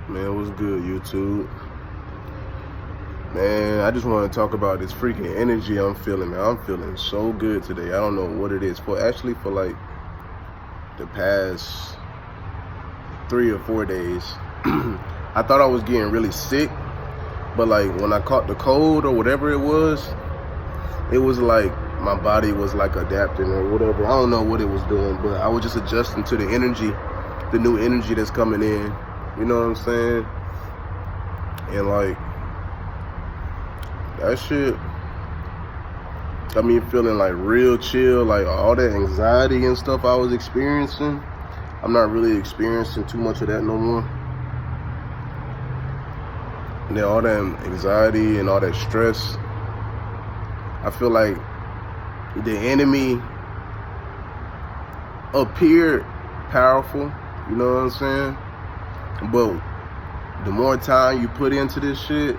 Man, what's good, YouTube? Man, I just want to talk about this freaking energy I'm feeling, man. I'm feeling so good today. I don't know what it is. For like the past 3 or 4 days, I thought I was getting really sick, but like when I caught the cold or whatever it was like my body was like adapting or whatever. I don't know what it was doing, but I was just adjusting to the energy, the new energy that's coming in. You know what I'm saying? And like, that shit got me feeling like real chill. Like all that anxiety and stuff I was experiencing, I'm not really experiencing too much of that no more. And then all that anxiety and all that stress, I feel like the enemy appeared powerful, you know what I'm saying? But the more time you put into this shit,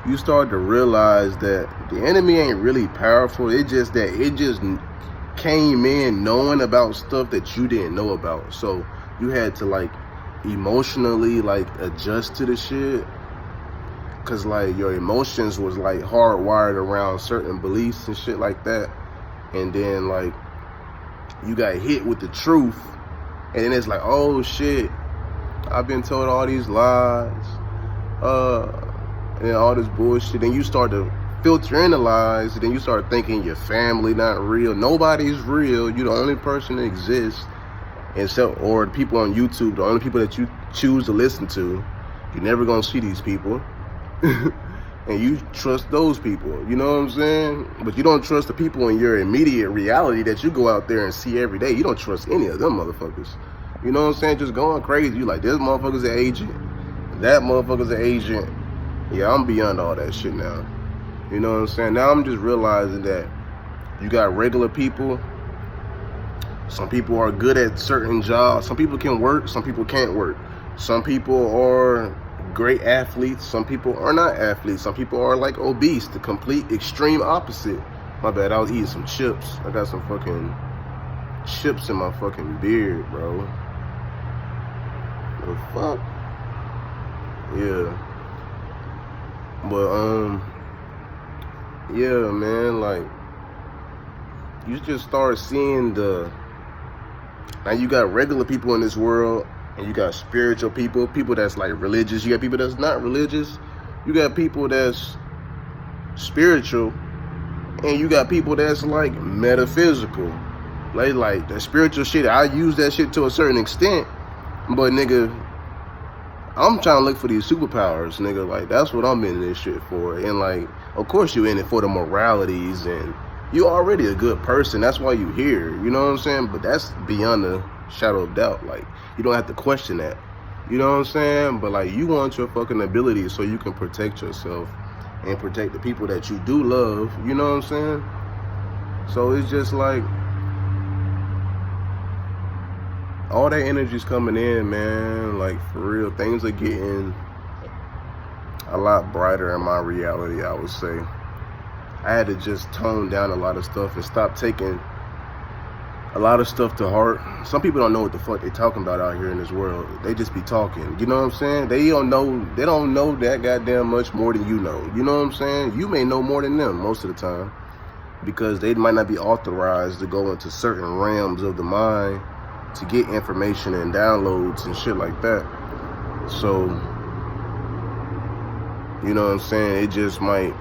you start to realize that the enemy ain't really powerful. It just came in knowing about stuff that you didn't know about. So you had to like emotionally like adjust to the shit, cause like your emotions was like hardwired around certain beliefs and shit like that. And then like you got hit with the truth, and then it's like, oh shit, I've been told all these lies, and all this bullshit. And you start to filter in the lies, and then you start thinking your family not real. Nobody's real. You're the only person that exists, and so, or the people on YouTube, the only people that you choose to listen to. You're never gonna see these people. And you trust those people, you know what I'm saying? But you don't trust the people in your immediate reality that you go out there and see every day. You don't trust any of them motherfuckers. You know what I'm saying? Just going crazy. You like, this motherfucker's an agent, that motherfucker's an agent. Yeah, I'm beyond all that shit now. You know what I'm saying? Now I'm just realizing that you got regular people. Some people are good at certain jobs. Some people can work, some people can't work. Some people are great athletes, some people are not athletes. Some people are like obese, the complete extreme opposite. My bad, I was eating some chips. I got some fucking chips in my fucking beard, bro. What the fuck? Yeah. But yeah, man, like you just start seeing now you got regular people in this world, and you got spiritual people, people that's like religious. You got people that's not religious. You got people that's spiritual, and you got people that's like metaphysical. Like the spiritual shit, I use that shit to a certain extent, but nigga, I'm trying to look for these superpowers, nigga. Like, that's what I'm in this shit for. And like, of course you in it for the moralities, and you already a good person. That's why you here, you know what I'm saying? But that's beyond the shadow of doubt. Like, you don't have to question that, you know what I'm saying? But like, you want your fucking ability so you can protect yourself and protect the people that you do love, you know what I'm saying? So it's just like, all that energy's coming in, man. Like, for real, things are getting a lot brighter in my reality, I would say. I had to just tone down a lot of stuff and stop taking a lot of stuff to heart. Some people don't know what the fuck they talking about out here in this world. They just be talking, you know what I'm saying? They don't know that goddamn much more than you know. You know what I'm saying? You may know more than them most of the time, because they might not be authorized to go into certain realms of the mind to get information and downloads and shit like that. So, you know what I'm saying? It just might,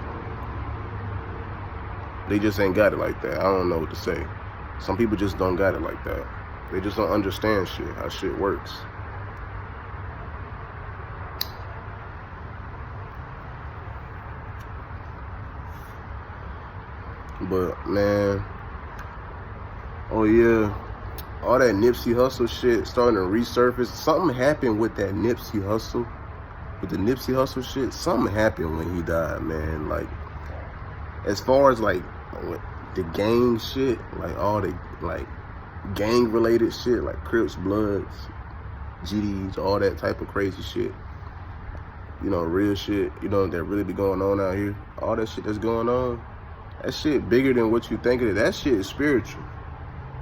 they just ain't got it like that. I don't know what to say. Some people just don't got it like that. They just don't understand shit, how shit works. But man, oh yeah, all that Nipsey Hussle shit starting to resurface. Something happened with that Nipsey Hussle, with the Nipsey Hussle shit. Something happened when he died, man. Like, as far as like the gang shit, like all the like gang related shit, like Crips, Bloods, GDs, all that type of crazy shit, you know, real shit, you know, that really be going on out here. All that shit that's going on, that shit bigger than what you think it is. That shit is spiritual.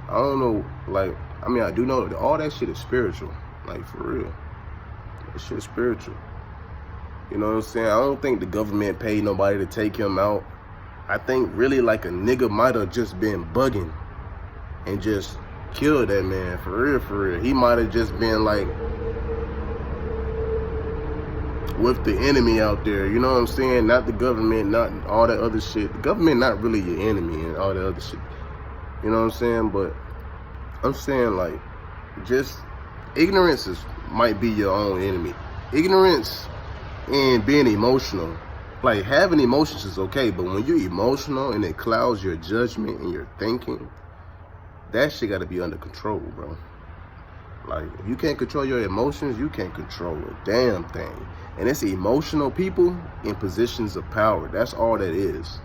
I don't know, like, I mean, I do know that all that shit is spiritual, like, for real. That shit spiritual. You know what I'm saying? I don't think the government paid nobody to take him out. I think really like a nigga might have just been bugging and just killed that man, for real, for real. He might have just been like with the enemy out there, you know what I'm saying? Not the government, not all that other shit. The government not really your enemy and all that other shit. You know what I'm saying? But I'm saying like, just ignorance might be your own enemy. Ignorance and being emotional. Like, having emotions is okay, but when you're emotional and it clouds your judgment and your thinking, that shit gotta be under control, bro. Like, if you can't control your emotions, you can't control a damn thing. And it's emotional people in positions of power. That's all that is.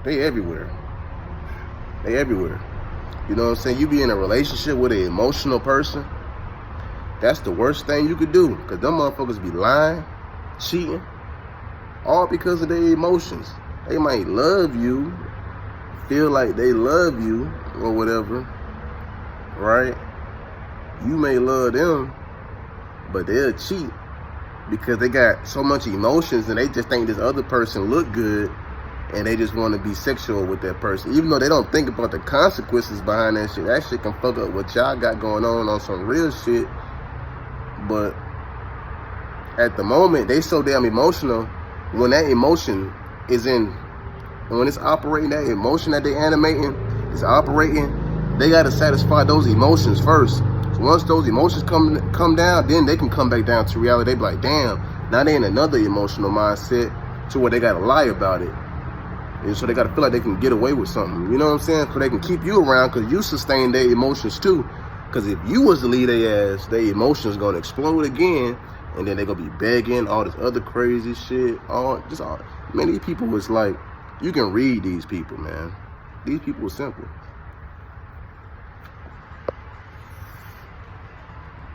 They everywhere. They everywhere. You know what I'm saying? You be in a relationship with an emotional person, that's the worst thing you could do. Because them motherfuckers be lying, cheating, all because of their emotions. They might love you, feel like they love you or whatever, right? You may love them, but they'll cheat because they got so much emotions and they just think this other person look good and they just want to be sexual with that person. Even though they don't think about the consequences behind that shit. That shit can fuck up what y'all got going on some real shit. But at the moment, they so damn emotional. When that emotion is in, when it's operating, that emotion that they animating is operating, they gotta satisfy those emotions first. So once those emotions come down, then they can come back down to reality. They be like, damn, now they in another emotional mindset to where they gotta lie about it. And so they gotta feel like they can get away with something. You know what I'm saying? So they can keep you around because you sustain their emotions too. Because if you was to leave their ass, their emotions gonna explode again, and then they gonna be begging, all this other crazy shit. Man, these people was like, you can read these people, man. These people are simple.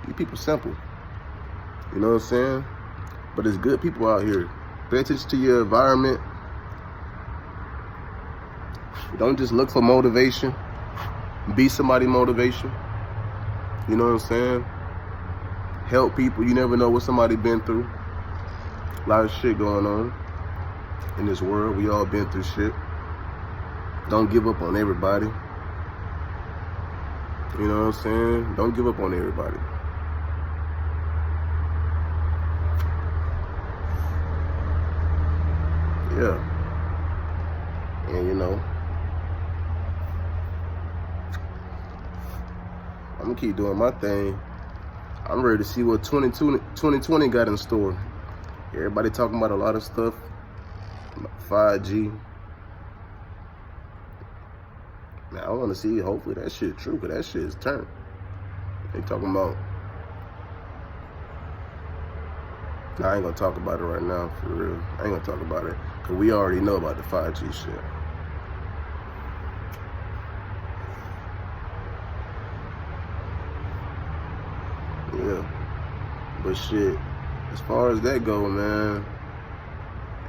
These people simple. You know what I'm saying? But there's good people out here. Pay attention to your environment. Don't just look for motivation. Be somebody's motivation. You know what I'm saying? Help people. You never know what somebody been through. A lot of shit going on in this world. We all been through shit. Don't give up on everybody. You know what I'm saying? Don't give up on everybody. Yeah. And you know, I'm gonna keep doing my thing. I'm ready to see what 2020 got in store. Everybody talking about a lot of stuff. 5G. Man, I want to see, hopefully that shit true, because that shit is turned. They talking about, I ain't gonna talk about it right now, for real. I ain't gonna talk about it, because we already know about the 5G shit. Yeah. But shit, as far as that go, man,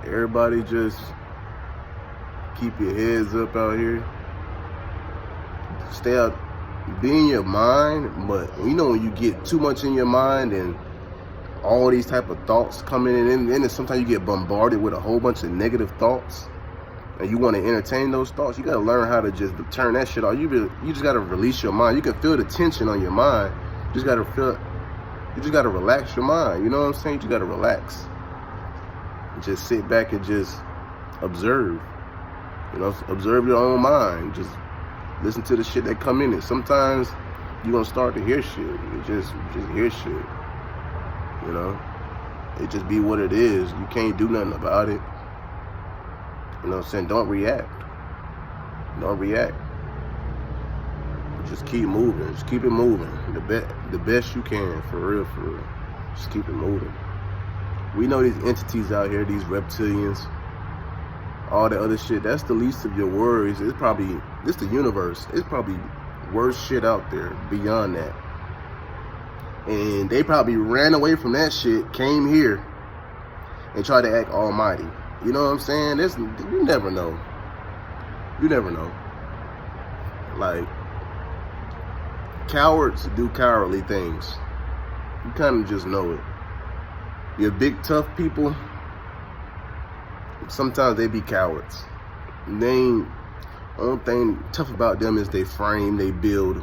everybody just keep your heads up out here. Stay out, be in your mind, but you know when you get too much in your mind and all these type of thoughts coming in, and then sometimes you get bombarded with a whole bunch of negative thoughts, and you want to entertain those thoughts. You gotta learn how to just turn that shit off. You just gotta release your mind. You can feel the tension on your mind. You just gotta relax your mind. You know what I'm saying? You just gotta relax. Just sit back and just observe. You know, observe your own mind. Just listen to the shit that come in it. Sometimes you're gonna start to hear shit. You just hear shit. You know? It just be what it is. You can't do nothing about it. You know what I'm saying? Don't react. Don't react. Just keep moving. Just keep it moving. The best you can, for real, for real. Just keep it moving. We know these entities out here, these reptilians, all the other shit, that's the least of your worries. It's probably, this the universe. It's probably worse shit out there beyond that. And they probably ran away from that shit, came here, and tried to act almighty. You know what I'm saying? You never know. You never know. Like, Cowards do cowardly things. You kind of just know it. Your big tough people, sometimes they be cowards. Only thing tough about them is they frame, they build.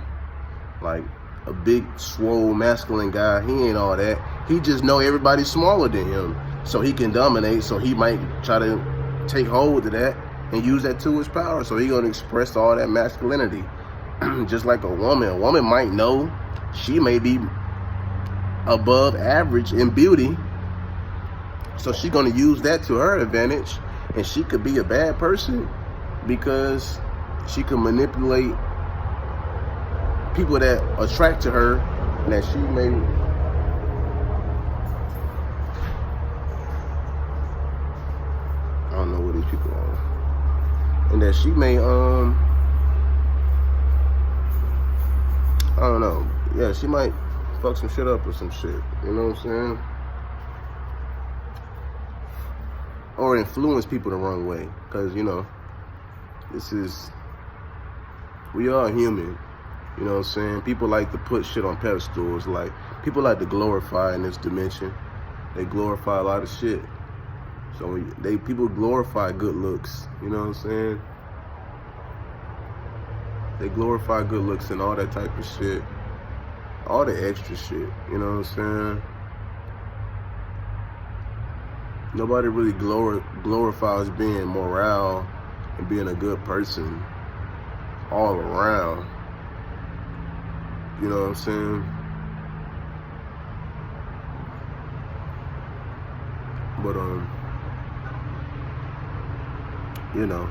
Like a big, swole, masculine guy, he ain't all that. He just know everybody's smaller than him, so he can dominate. So he might try to take hold of that and use that to his power. So he gonna express all that masculinity. Just like a woman might know she may be above average in beauty, so she gonna use that to her advantage, and she could be a bad person because she can manipulate people that attract to her, and that she may I don't know what these people are, and that she may I don't know, yeah, she might fuck some shit up or some shit, you know what I'm saying? Or influence people the wrong way, because, you know, we are human, you know what I'm saying? People like to put shit on pedestals, like, people like to glorify in this dimension. They glorify a lot of shit. So people glorify good looks, you know what I'm saying? They glorify good looks and all that type of shit. All the extra shit, you know what I'm saying? Nobody really glorifies being moral and being a good person all around. You know what I'm saying? But, you know,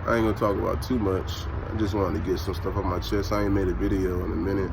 I ain't gonna talk about too much. I just wanted to get some stuff on my chest. I ain't made a video in a minute.